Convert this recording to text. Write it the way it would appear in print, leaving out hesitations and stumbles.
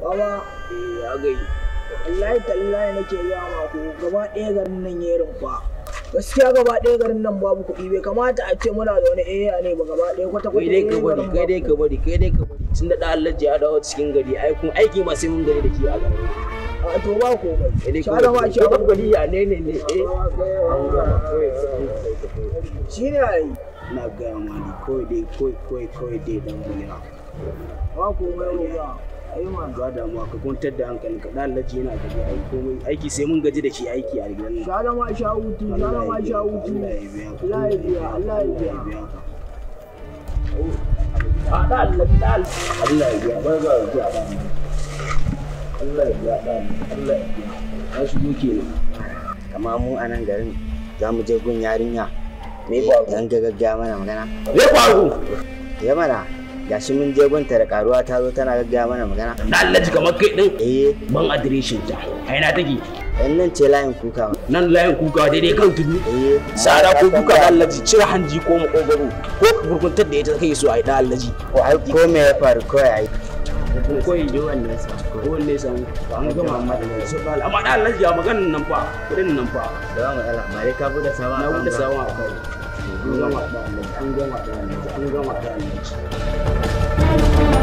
Baba, ya gai. wallahi tallahi nake ga ma ku gaba ɗaya garin nan ya rumfa. Gaskiya gaba ɗaya garin nan babu kuɗi bai kamata a ce muna da wani ne ba gaba ɗaya kwata kwata. Kai dai ka bari. Tun da ɗan Allah ya dawo cikin gari aiki ma sai mun gari da ke a garin. A to ba komai. Shara ma shara gari ya ne Shi ne ai. Na ga mani kawai dai dan buya. Ba komai ba. Ba da mu ka kwantar da hankalin ka dan laji yana gaji ai komai aiki sai mun gaji da shi aiki a gidan nan. Shara ma sha hutu. Allah ya biya. Allah ya biya. A da Allah ya biya ba ga zuwa ba. Allah ya biya Allah ya biya. Ka shigo kenan. Kama mu a nan garin za mu je gun yarinya. Me ba dan gaggawa mana magana? Me faru? Ya mana gashi mun je gunta da karuwa ta zo tana gaggawa mana magana. Da Allah ji kamar kai din. Ban adireshin ta. Ai na take. Yan nan ce layin kuka. Nan layin kuka daidai kan tudu. Sara ko duka da Allah ji cire hanji ko makogaro ko burkuntar da ita kai so ai da Allah ji. Ko me ya faru ko ai. Ko yi wannan sa. Ko wanne san an gama amma da Allah ji ya maganan nan fa. Kudin nan fa. Da mu Allah bare ka bude sawa. Na bude sawa akai. An gama da Allah.